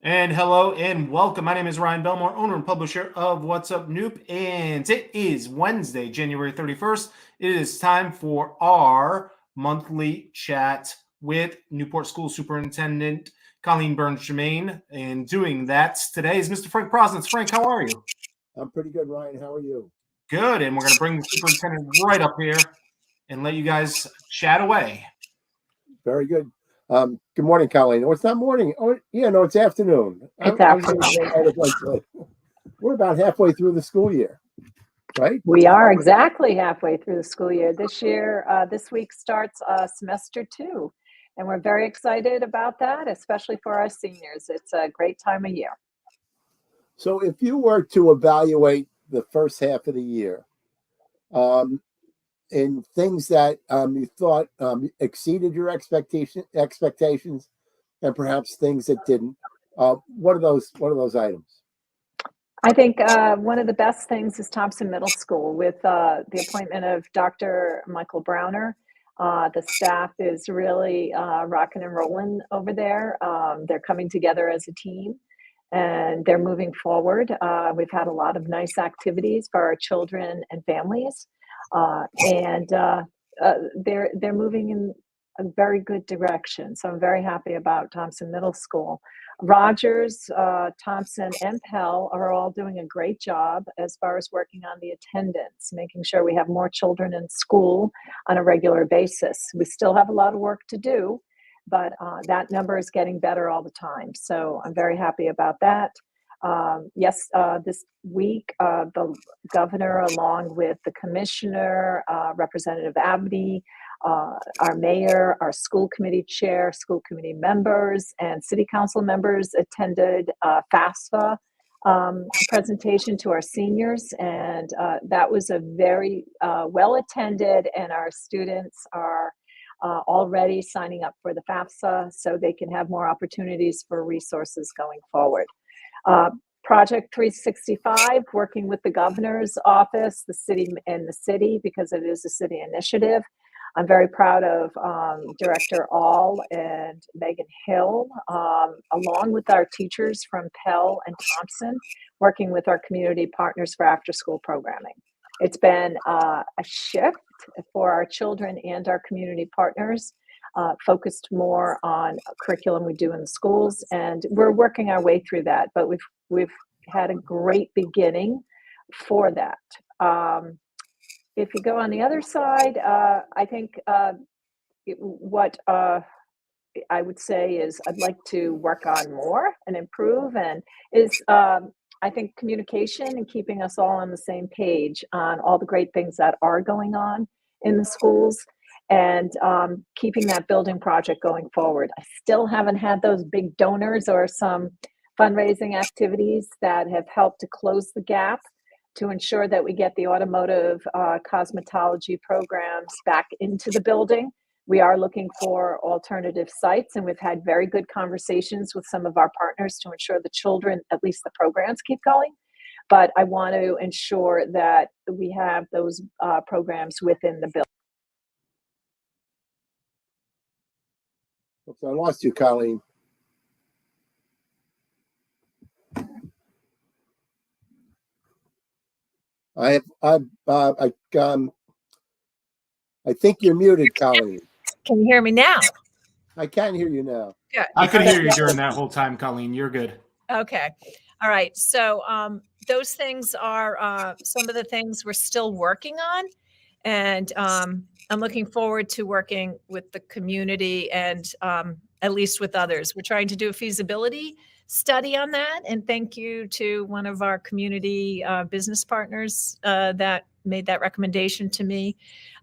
And hello and welcome. My name is Ryan Belmore, owner and publisher of What'sUpNewp, and it is Wednesday, January 31st. It is time for our monthly chat with Newport School Superintendent Colleen Jermain. And doing that today is Mr. Frank Prosnitz. Frank, how are you? I'm pretty good, Ryan. How are you? Good. And we're going to bring the superintendent right up here and let you guys chat away. Very good. Good morning, Colleen. Oh, it's not morning. Oh, yeah, no, it's afternoon. It's afternoon. We're about halfway through the school year, right? We are exactly halfway through the school year. This week starts semester 2, and we're very excited about that, especially for our seniors. It's a great time of year. So if you were to evaluate the first half of the year, and things that you thought exceeded your expectations, and perhaps things that didn't, what are those items? I think one of the best things is Thompson Middle School with the appointment of Dr. Michael Browner. The staff is really rocking and rolling over there. They're coming together as a team, and they're moving forward. We've had a lot of nice activities for our children and families. And they're moving in a very good direction. So I'm very happy about Thompson Middle School. Rogers, Thompson, and Pell are all doing a great job as far as working on the attendance, making sure we have more children in school on a regular basis. We still have a lot of work to do, but that number is getting better all the time. So I'm very happy about that. This week, the governor, along with the commissioner, Representative Abney, our mayor, our school committee chair, school committee members, and city council members attended FAFSA presentation to our seniors, and that was a very well attended, and our students are already signing up for the FAFSA so they can have more opportunities for resources going forward. Project 365, working with the governor's office, the city, because it is a city initiative. I'm very proud of Director All and Megan Hill, along with our teachers from Pell and Thompson, working with our community partners for after-school programming. It's been a shift for our children and our community partners. Focused more on curriculum we do in the schools, and we're working our way through that, but we've had a great beginning for that. If you go on the other side, I think what I would say is I'd like to work on more and improve, and I think communication and keeping us all on the same page on all the great things that are going on in the schools, and keeping that building project going forward. I still haven't had those big donors or some fundraising activities that have helped to close the gap to ensure that we get the automotive cosmetology programs back into the building. We are looking for alternative sites, and we've had very good conversations with some of our partners to ensure the children, at least the programs, keep going. But I want to ensure that we have those programs within the building. Oops, I lost you, Colleen. I think you're muted, Colleen. Can you hear me now? I can hear you now. Good. I could hear you during that whole time, Colleen. You're good. Okay. All right. So those things are some of the things we're still working on. And I'm looking forward to working with the community and at least with others. We're trying to do a feasibility study on that. And thank you to one of our community business partners that made that recommendation to me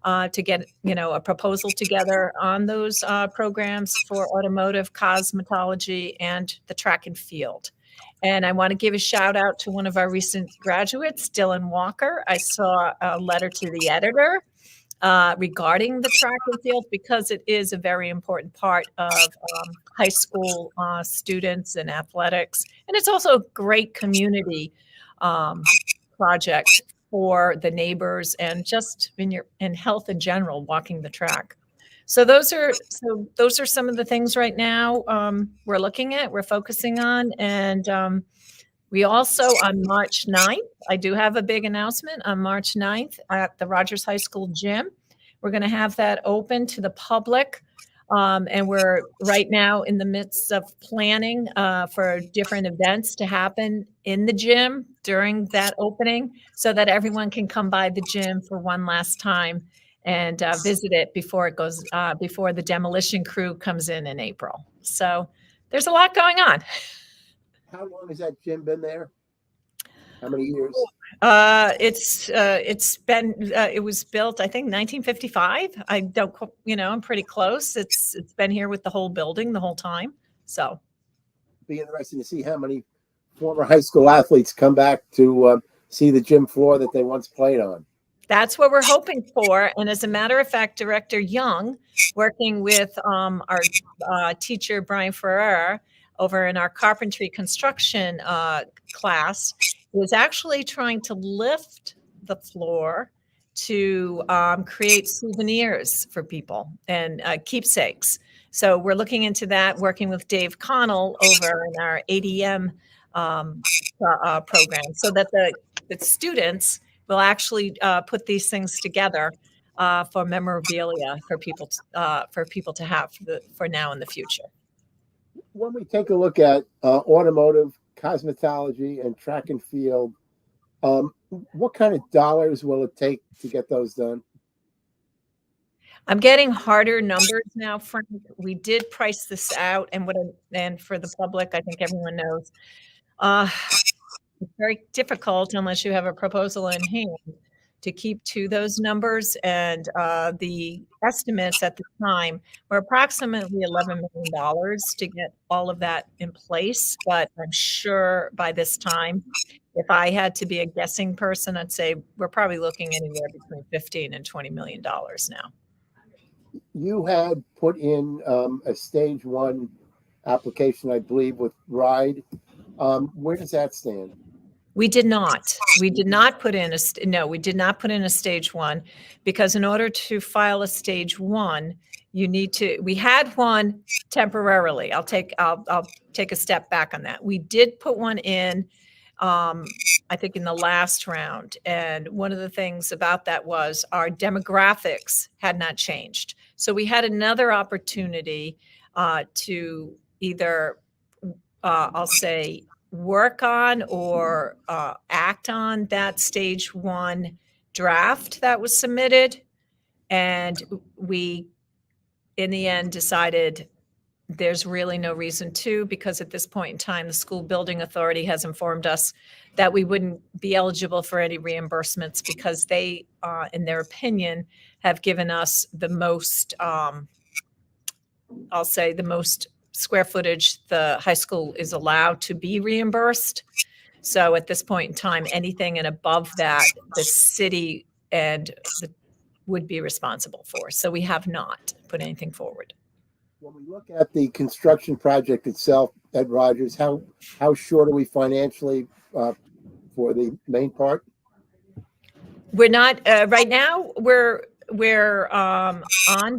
to get, a proposal together on those programs for automotive, cosmetology, and the track and field. And I want to give a shout out to one of our recent graduates, Dylan Walker. I saw a letter to the editor regarding the track and field because it is a very important part of high school students and athletics. And it's also a great community project for the neighbors and just in health in general, walking the track. So those are some of the things right now we're looking at, we're focusing on. And we also, on March 9th, I do have a big announcement on March 9th at the Rogers High School gym. We're going to have that open to the public. And we're right now in the midst of planning for different events to happen in the gym during that opening so that everyone can come by the gym for one last time and visit it before it goes, before the demolition crew comes in April. So there's a lot going on. How long has that gym been there? How many years? It's been it was built, I think, 1955. I don't, I'm pretty close. It's been here with the whole building the whole time. So Be interesting to see how many former high school athletes come back to see the gym floor that they once played on. that's what we're hoping for. And as a matter of fact, Director Young, working with our teacher Brian Ferrer over in our carpentry construction class, was actually trying to lift the floor to create souvenirs for people and keepsakes. So we're looking into that, working with Dave Connell over in our ADM program, so that the students will actually put these things together for memorabilia for people to have for now and the future. When we take a look at automotive, cosmetology, and track and field, what kind of dollars will it take to get those done? I'm getting harder numbers now, Frank. We did price this out, and for the public, I think everyone knows, it's very difficult unless you have a proposal in hand to keep to those numbers. And the estimates at the time were approximately $11 million to get all of that in place. But I'm sure by this time, if I had to be a guessing person, I'd say we're probably looking anywhere between $15 and $20 million now. You had put in a stage 1 application, I believe, with Rhode. Where does that stand? We did not. We did not put in we did not put in a stage 1, because in order to file a stage 1, we had one temporarily. I'll take a step back on that. We did put one in, I think in the last round. And one of the things about that was our demographics had not changed. So we had another opportunity to either, I'll say, work on or act on that stage 1 draft that was submitted. And we, in the end, decided there's really no reason to, because at this point in time, the school building authority has informed us that we wouldn't be eligible for any reimbursements because they, in their opinion, have given us the most, I'll say the most square footage the high school is allowed to be reimbursed. So at this point in time, anything and above that, the city would be responsible for. So we have not put anything forward. When we look at the construction project itself at Rogers, how short are we financially for the main part? We're not right now. We're on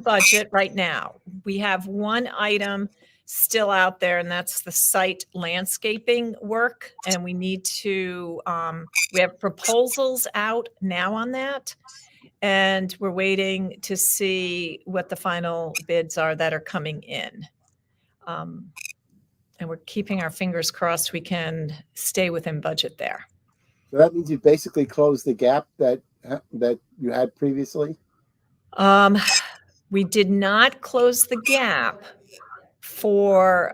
budget right now. We have one item still out there, and that's the site landscaping work. And we need to, we have proposals out now on that. And we're waiting to see what the final bids are that are coming in. And we're keeping our fingers crossed we can stay within budget there. So that means you basically closed the gap that you had previously? We did not close the gap for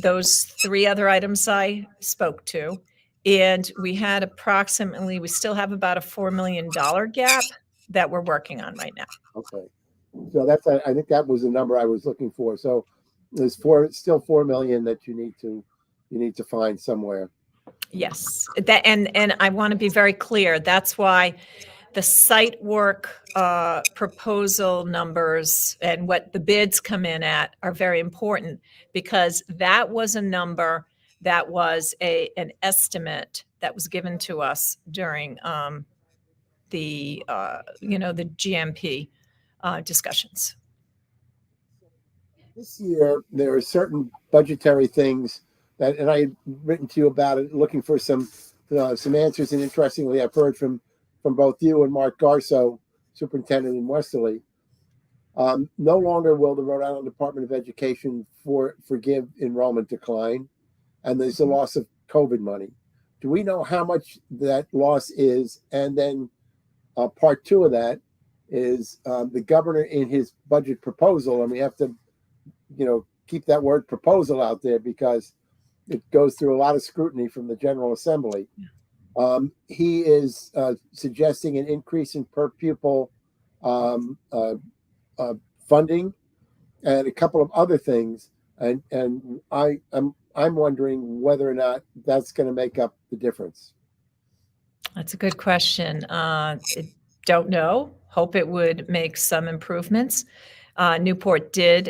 those 3 other items I spoke to. And we had we still have about a $4 million gap that we're working on right now. Okay. So I think that was the number I was looking for. So there's still $4 million that you need to find somewhere. Yes. And I want to be very clear. That's why the site work proposal numbers and what the bids come in at are very important, because that was a number that was an estimate that was given to us during the GMP discussions. This year, there are certain budgetary things that, and I had written to you about it, looking for some answers. And interestingly, I've heard from both you and Mark Garso, superintendent in Westerly. No longer will the Rhode Island Department of Education forgive enrollment decline, and there's a loss of COVID money. Do we know how much that loss is? And then part two of that is the governor in his budget proposal, and we have to, keep that word proposal out there because it goes through a lot of scrutiny from the General Assembly. He is suggesting an increase in per pupil funding and a couple of other things, and I'm wondering whether or not that's going to make up the difference. That's a good question. Don't know. Hope it would make some improvements. Newport did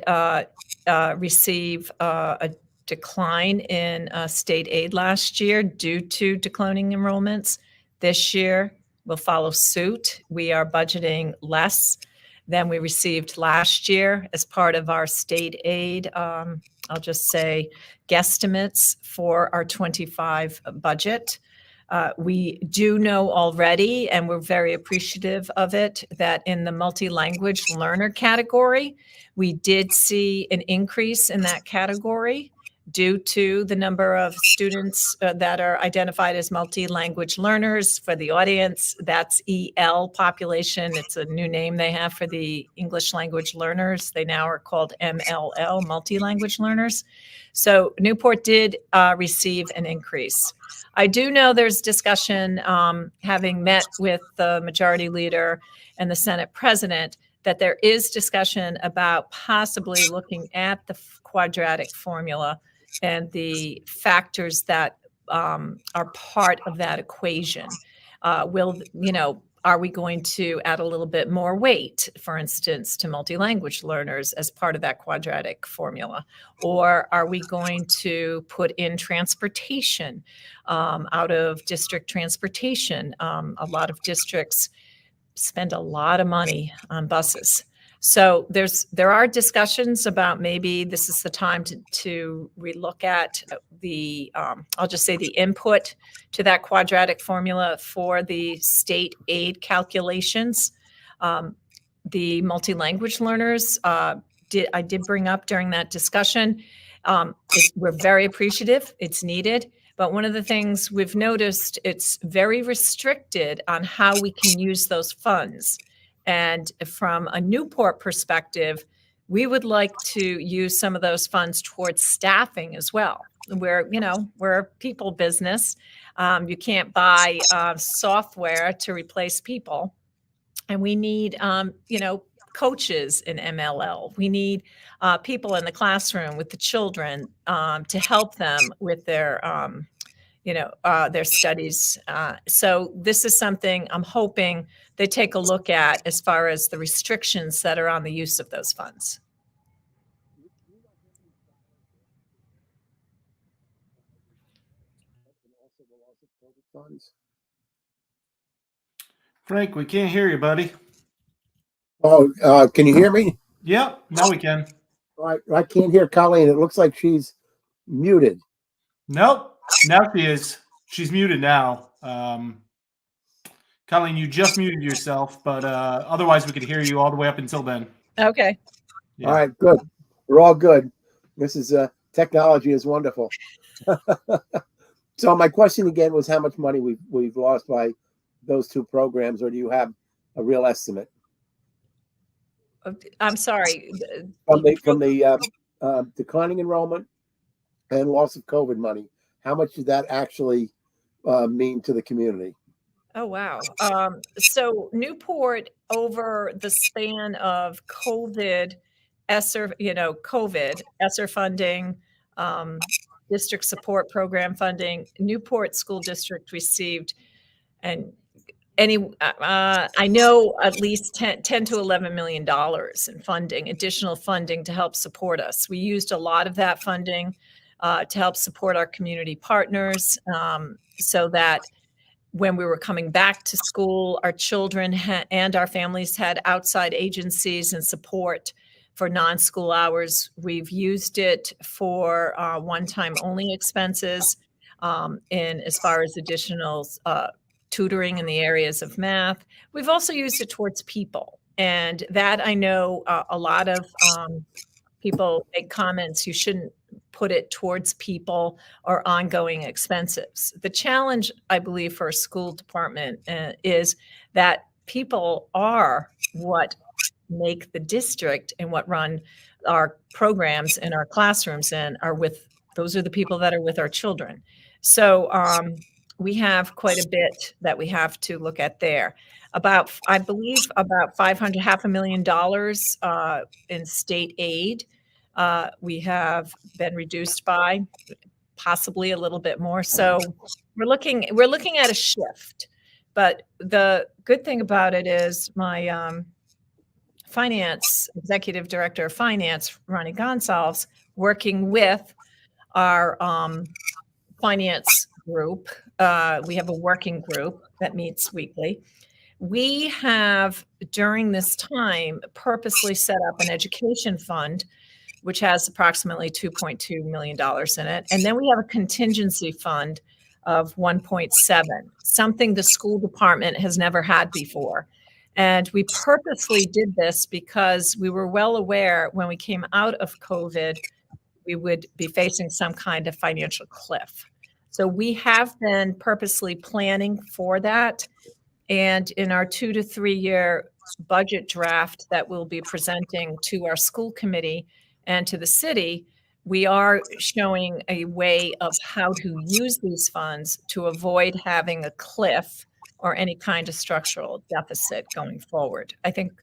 receive a decline in state aid last year due to declining enrollments. This year will follow suit. We are budgeting less than we received last year as part of our state aid. I'll just say guesstimates for our 25 budget. We do know already, and we're very appreciative of it, that in the multi-language learner category, we did see an increase in that category due to the number of students that are identified as multi-language learners. For the audience, that's EL population. It's a new name they have for the English language learners. They now are called MLL, multi-language learners. So Newport did receive an increase. I do know there's discussion, having met with the majority leader and the Senate president, that there is discussion about possibly looking at the quadratic formula and the factors that are part of that equation. Are we going to add a little bit more weight, for instance, to multi-language learners as part of that quadratic formula? Or are we going to put in transportation, out of district transportation? A lot of districts spend a lot of money on buses. So there are discussions about maybe this is the time to relook at the, I'll just say the input to that quadratic formula for the state aid calculations. The multi-language learners I did bring up during that discussion. We're very appreciative. It's needed. But one of the things we've noticed, it's very restricted on how we can use those funds. And from a Newport perspective, we would like to use some of those funds towards staffing as well. We're a people business. You can't buy software to replace people. And we need, coaches in MLL. We need people in the classroom with the children to help them with their studies. So this is something I'm hoping they take a look at as far as the restrictions that are on the use of those funds. Frank, we can't hear you, buddy. Oh, can you hear me? Yep, now we can. I can't hear Colleen. It looks like she's muted. Nope, now she is. She's muted now. Colleen, you just muted yourself, but otherwise we could hear you all the way up until then. Okay. Yeah. All right, good. We're all good. This is technology is wonderful. So my question again was how much money we've lost by those two programs, or do you have a real estimate? I'm sorry. From the declining enrollment and loss of COVID money, how much did that actually mean to the community? Oh, wow. So Newport, over the span of COVID, ESSER funding, district support program funding, Newport School District received, and I know at least $10 to $11 million in funding, additional funding to help support us. We used a lot of that funding to help support our community partners, so that when we were coming back to school, our children and our families had outside agencies and support for non-school hours. We've used it for one-time only expenses in as far as additional tutoring in the areas of math. We've also used it towards people. And that I know a lot of people make comments, you shouldn't put it towards people or ongoing expenses. The challenge, I believe, for a school department is that people are what make the district and what run our programs and our classrooms and those are the people that are with our children. So we have quite a bit that we have to look at there. I believe about $500,000 in state aid we have been reduced by, possibly a little bit more. So we're looking at a shift. But the good thing about it is my executive director of finance, Ronnie Gonsalves, working with our finance group. We have a working group that meets weekly. We have, during this time, purposely set up an education fund, which has approximately $2.2 million in it. And then we have a contingency fund of 1.7, something the school department has never had before. And we purposely did this because we were well aware when we came out of COVID, we would be facing some kind of financial cliff. So we have been purposely planning for that. And in our 2 to 3 year budget draft that we'll be presenting to our school committee and to the city, we are showing a way of how to use these funds to avoid having a cliff or any kind of structural deficit going forward. I think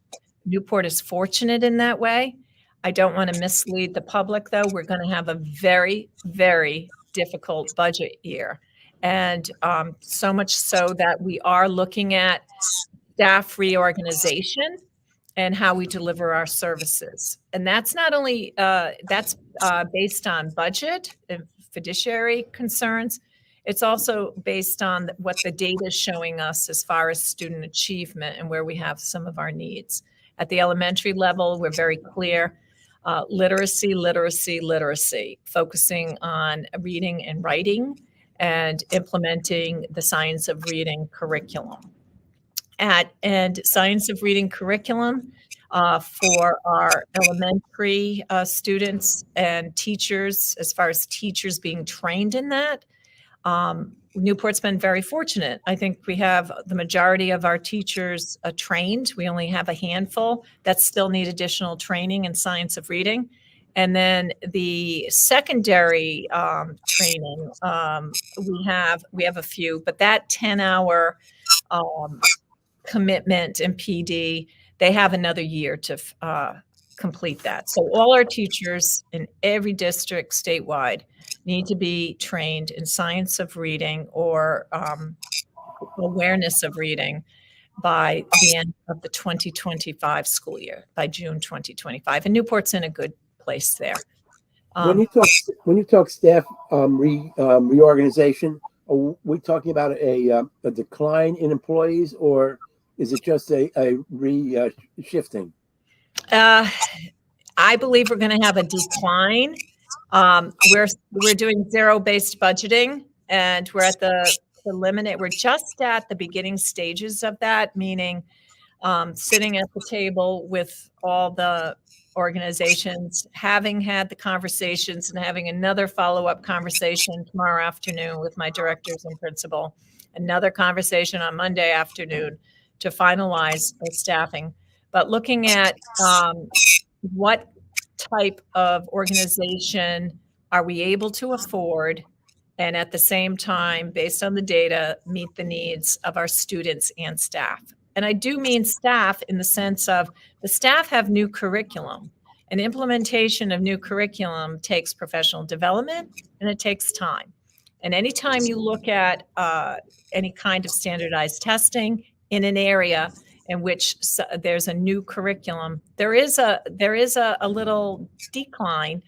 Newport is fortunate in that way. I don't want to mislead the public, though. We're going to have a very, very difficult budget year. And so much so that we are looking at staff reorganization and how we deliver our services. And that's not only, that's based on budget and fiduciary concerns. It's also based on what the data is showing us as far as student achievement and where we have some of our needs. At the elementary level, we're very clear. Literacy, literacy, literacy, focusing on reading and writing and implementing the science of reading curriculum. And science of reading curriculum for our elementary students and teachers, as far as teachers being trained in that. Newport's been very fortunate. I think we have the majority of our teachers trained. We only have a handful that still need additional training in science of reading. And then the secondary training, we have a few, but that 10-hour commitment in PD, they have another year to complete that. So all our teachers in every district statewide need to be trained in science of reading or awareness of reading by the end of the 2025 school year, by June 2025. And Newport's in a good place there. When you talk staff reorganization, are we talking about a decline in employees, or is it just a shifting? I believe we're going to have a decline. We're doing zero-based budgeting, and we're at the limit. We're just at the beginning stages of that, meaning sitting at the table with all the organizations, having had the conversations and having another follow-up conversation tomorrow afternoon with my directors and principal, another conversation on Monday afternoon to finalize the staffing. But looking at what type of organization are we able to afford, and at the same time, based on the data, meet the needs of our students and staff. And I do mean staff in the sense of the staff have new curriculum. And implementation of new curriculum takes professional development and it takes time. And anytime you look at any kind of standardized testing in an area in which there's a new curriculum, there is a little decline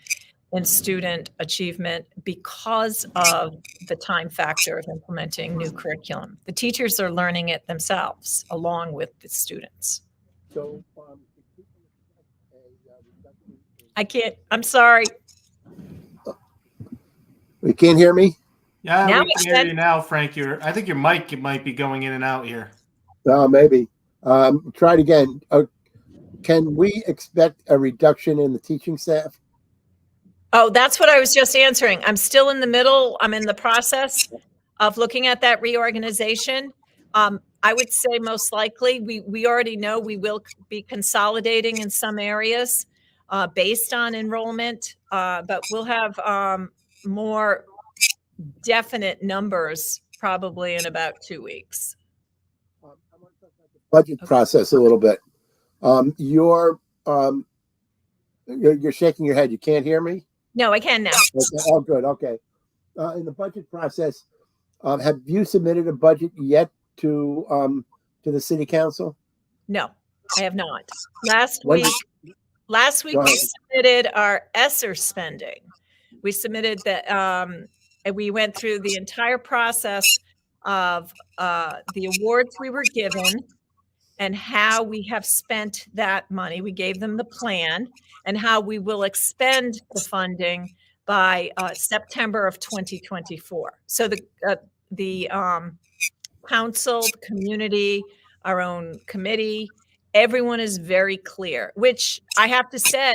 in student achievement because of the time factor of implementing new curriculum. The teachers are learning it themselves along with the students. So I can't. I'm sorry. You can't hear me? Yeah, Now we we can hear can. you now, Frank. I think your mic might be going in and out here. Maybe. Try it again. Can we expect a reduction in the teaching staff? Oh, that's what I was just answering. I'm still in the middle. I'm in the process of looking at that reorganization. I would say most likely we already know we will be consolidating in some areas based on enrollment, but we'll have more definite numbers probably in about 2 weeks. Budget process a little bit. You're shaking your head. You can't hear me? No, I can now. Okay. Oh, good. Okay. In the budget process, have you submitted a budget yet to the city council? No, I have not. Last When- week Go we ahead. submitted our ESSER spending. We submitted that, and we went through the entire process of the awards we were given and how we have spent that money. We gave them the plan and how we will expend the funding by September of 2024. So the council, the community, our own committee, everyone is very clear, which I have to say,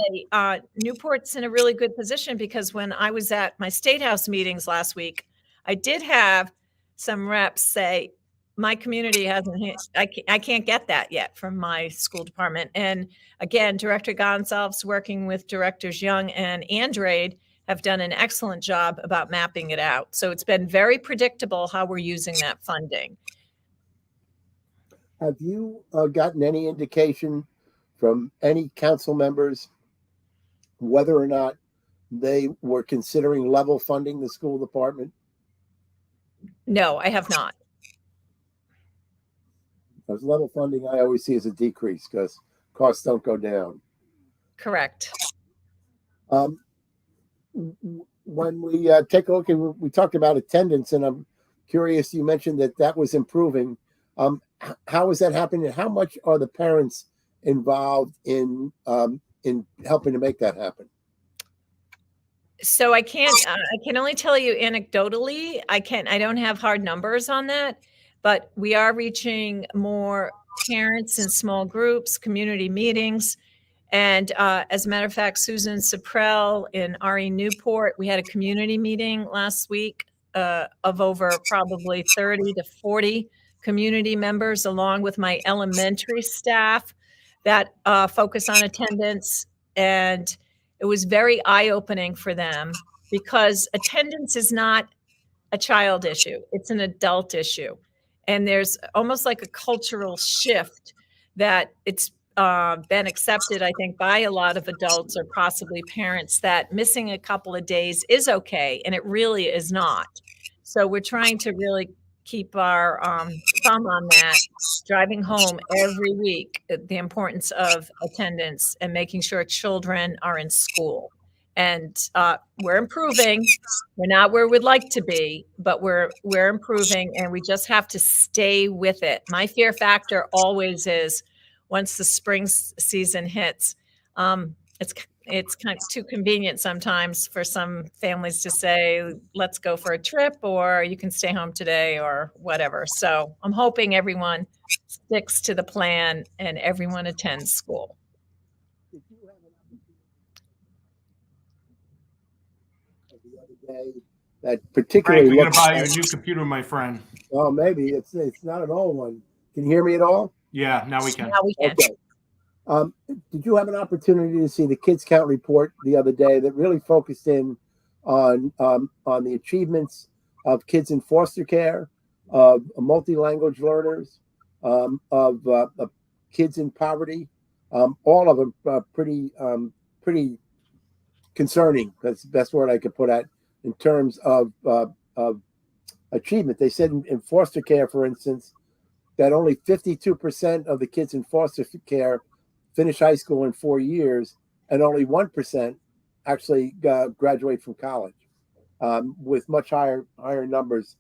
Newport's in a really good position because when I was at my State House meetings last week, I did have some reps say, my community hasn't hit, I can't get that yet from my school department. And again, Director Gonsalves working with Directors Young and Andrade have done an excellent job about mapping it out. So it's been very predictable how we're using that funding. Have you gotten any indication from any council members whether or not they were considering level funding the school department? No, I have not. Because level funding I always see as a decrease because costs don't go down. Correct. When we take a look at, we talked about attendance, and I'm curious, you mentioned that was improving. How is that happening? How much are the parents involved in helping to make that happen? So I can only tell you anecdotally. I don't have hard numbers on that, but we are reaching more parents in small groups, community meetings. And as a matter of fact, Susan Saprell in RE Newport, we had a community meeting last week of over probably 30 to 40 community members, along with my elementary staff that focus on attendance. And it was very eye-opening for them because attendance is not a child issue. It's an adult issue. And there's almost like a cultural shift that it's been accepted, I think, by a lot of adults or possibly parents that missing a couple of days is okay. And it really is not. So we're trying to really keep our thumb on that, driving home every week the importance of attendance and making sure children are in school. And we're improving. We're not where we'd like to be, but we're improving, and we just have to stay with it. My fear factor always is once the spring season hits, it's kind of too convenient sometimes for some families to say, let's go for a trip, or you can stay home today, or whatever. So I'm hoping everyone sticks to the plan and everyone attends school. The other day, that particularly Frank, we're going to buy you a new computer, my friend. Oh, maybe it's not an old one. Can you hear me at all? Yeah, now we can. Now we can. Okay. Did you have an opportunity to see the Kids Count report the other day that really focused in on the achievements of kids in foster care, of multi-language learners, of kids in poverty? All of them pretty concerning. That's the best word I could put at in terms of achievement. They said in foster care, for instance, that only 52% of the kids in foster care finish high school in 4 years, and only 1% actually graduate from college, with much higher numbers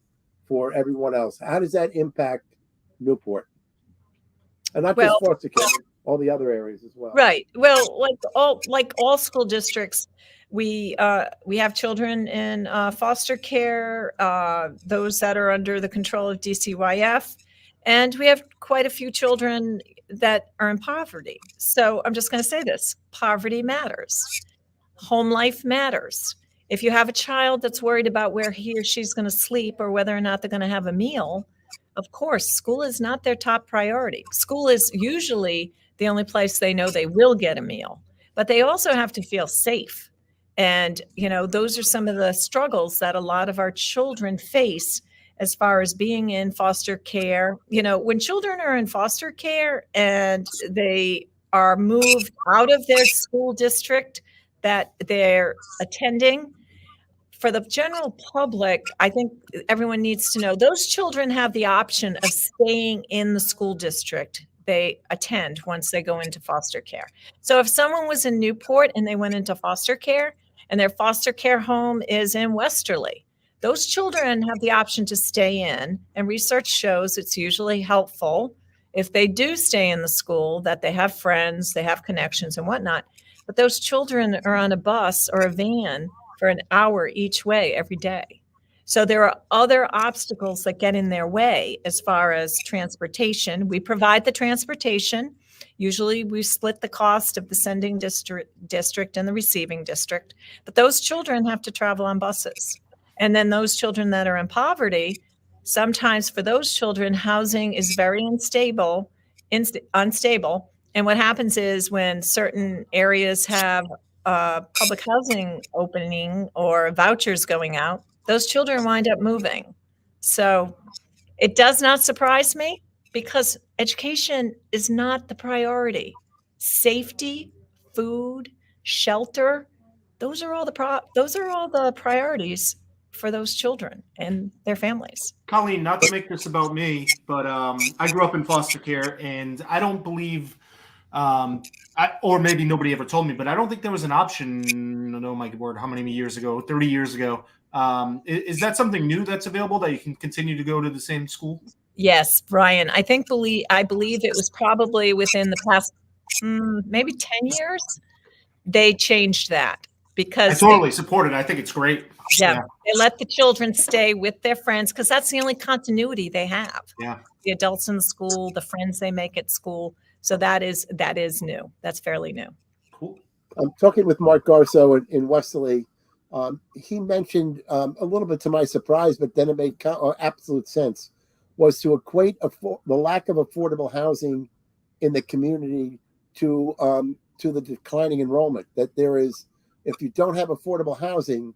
for everyone else. How does that impact Newport? And not just foster care, all the other areas as well. Right. Well, like all school districts, we have children in foster care, those that are under the control of DCYF, and we have quite a few children that are in poverty. So I'm just going to say this: poverty matters. Home life matters. If you have a child that's worried about where he or she's going to sleep or whether or not they're going to have a meal, of course, school is not their top priority. School is usually the only place they know they will get a meal, but they also have to feel safe. And, those are some of the struggles that a lot of our children face as far as being in foster care. When children are in foster care and they are moved out of their school district that they're attending, for the general public, I think everyone needs to know those children have the option of staying in the school district they attend once they go into foster care. So if someone was in Newport and they went into foster care and their foster care home is in Westerly, those children have the option to stay in, and research shows it's usually helpful if they do stay in the school, that they have friends, they have connections and whatnot. But those children are on a bus or a van for an hour each way every day. So there are other obstacles that get in their way as far as transportation. We provide the transportation. Usually we split the cost of the sending district and the receiving district, but those children have to travel on buses. And then those children that are in poverty, sometimes for those children, housing is very unstable. And what happens is when certain areas have public housing opening or vouchers going out, those children wind up moving. So it does not surprise me because education is not the priority. Safety, food, shelter, those are all the priorities for those children and their families. Colleen, not to make this about me, but I grew up in foster care, and I don't believe, or maybe nobody ever told me, but I don't think there was an option, oh my word, how many years ago, 30 years ago. Is that something new that's available, that you can continue to go to the same school? Yes, Brian. I believe it was probably within the past maybe 10 years, they changed that because I totally support it. I think it's great. Yeah, they let the children stay with their friends because that's the only continuity they have. Yeah, the adults in the school, the friends they make at school. So that is new. That's fairly new. Cool. I'm talking with Mark Garso in Westerly. He mentioned a little bit to my surprise, but then it made absolute sense, was to equate the lack of affordable housing in the community to the declining enrollment. That there is, if you don't have affordable housing,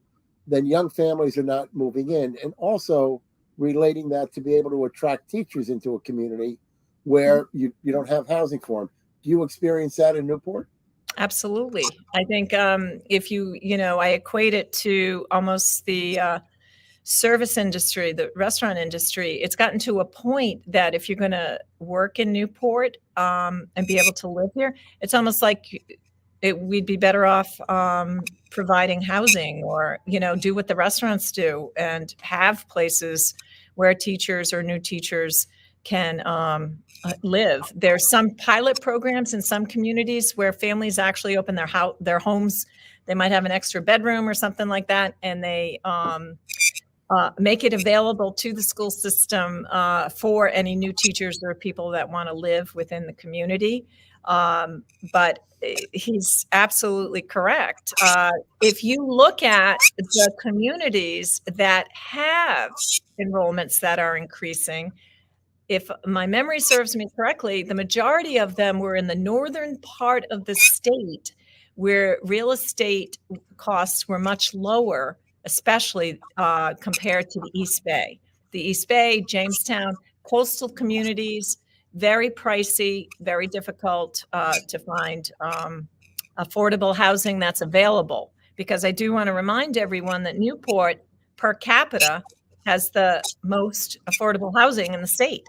then young families are not moving in, and also relating that to be able to attract teachers into a community where you don't have housing for them. Do you experience that in Newport? Absolutely. I think if I equate it to almost the service industry, the restaurant industry. It's gotten to a point that if you're going to work in Newport and be able to live here, it's almost like we'd be better off providing housing or, do what the restaurants do and have places where teachers or new teachers can live. There's some pilot programs in some communities where families actually open their homes. They might have an extra bedroom or something like that, and they make it available to the school system for any new teachers or people that want to live within the community. But he's absolutely correct. If you look at the communities that have enrollments that are increasing, if my memory serves me correctly, the majority of them were in the northern part of the state where real estate costs were much lower, especially compared to the East Bay. The East Bay, Jamestown, coastal communities, very pricey, very difficult to find affordable housing that's available. Because I do want to remind everyone that Newport per capita has the most affordable housing in the state.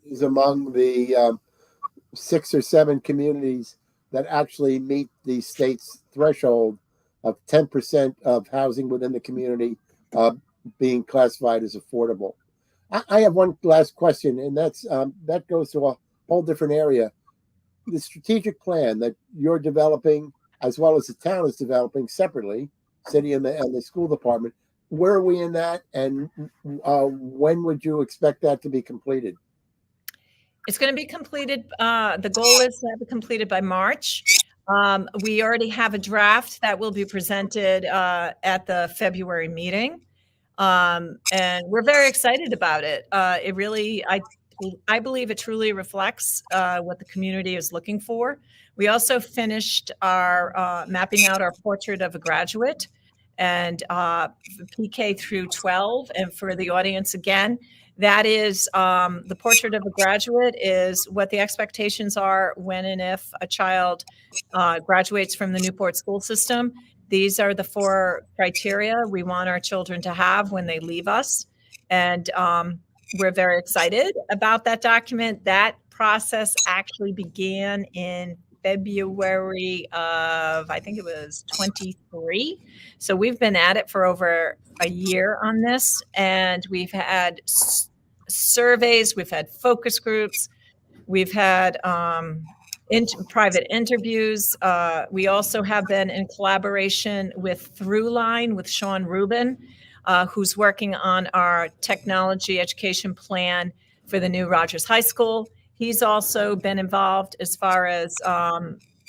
Is among the 6 or 7 communities that actually meet the state's threshold of 10% of housing within the community being classified as affordable. I have one last question, and that goes to a whole different area. The strategic plan that you're developing, as well as the town is developing separately, city and the school department, where are we in that, and when would you expect that to be completed? It's going to be completed. The goal is to have it completed by March. We already have a draft that will be presented at the February meeting. And we're very excited about it. It really, I believe it truly reflects what the community is looking for. We also finished our mapping out our portrait of a graduate and PK through 12. And for the audience again, that is the portrait of a graduate is what the expectations are when and if a child graduates from the Newport school system. These are the 4 criteria we want our children to have when they leave us. And we're very excited about that document. That process actually began in February of, I think it was 23. So we've been at it for over a year on this, and we've had surveys, we've had focus groups, we've had private interviews. We also have been in collaboration with Throughline with Sean Rubin, who's working on our technology education plan for the new Rogers High School. He's also been involved as far as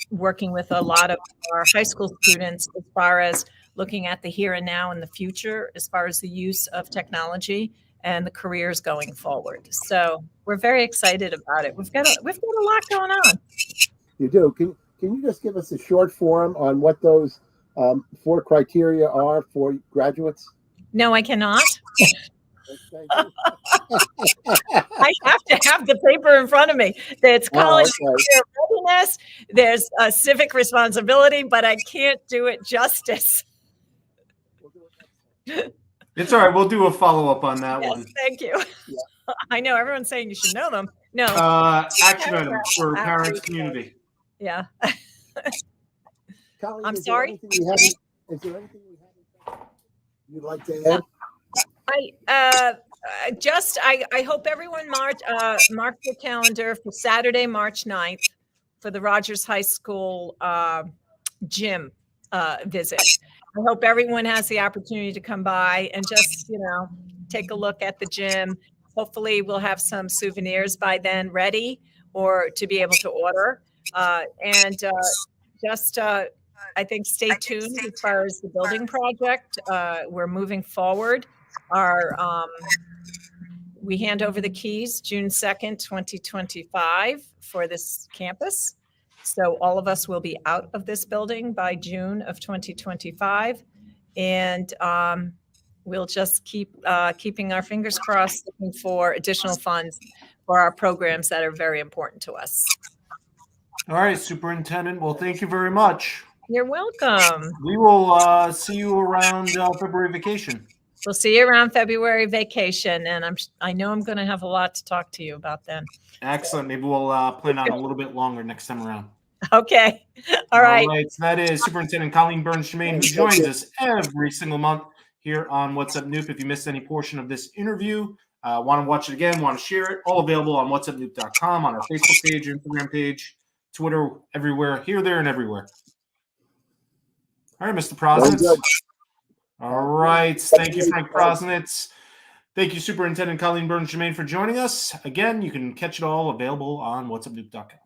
working with a lot of our high school students as far as looking at the here and now and the future as far as the use of technology and the careers going forward. So we're very excited about it. We've got a lot going on. You do. Can you just give us a short form on what those 4 criteria are for graduates? No, I cannot. Thank you. I have to have the paper in front of me. There's college readiness, there's a civic responsibility, but I can't do it justice. It's all right. We'll do a follow-up on that one. Thank you. Yeah. I know everyone's saying you should know them. No. Action items for parents, community. Yeah. Colleen, I'm sorry. Is there anything we haven't you'd like to add? I hope everyone mark their calendar for Saturday, March 9th for the Rogers High School gym visit. I hope everyone has the opportunity to come by and just, take a look at the gym. Hopefully we'll have some souvenirs by then ready or to be able to order. I think stay tuned as far as the building project. We're moving forward. We hand over the keys June 2nd, 2025 for this campus. So all of us will be out of this building by June of 2025. And we'll just keeping our fingers crossed, looking for additional funds for our programs that are very important to us. All right, Superintendent. Well, thank you very much. You're welcome. We will see you around February vacation. We'll see you around February vacation, and I know I'm going to have a lot to talk to you about then. Excellent. Maybe we'll plan on a little bit longer next time around. Okay. All right. So that is Superintendent Colleen Jermain, who joins us every single month here on What'sUpNewp. If you missed any portion of this interview, want to watch it again, want to share it, all available on What'sUpNewp.com, on our Facebook page, Instagram page, Twitter, everywhere, here, there, and everywhere. All right, Mr. Prosnitz. All right. Thank you, Frank Prosnitz. Thank you, Superintendent Colleen Jermain, for joining us. Again, you can catch it all available on What'sUpNewp.com.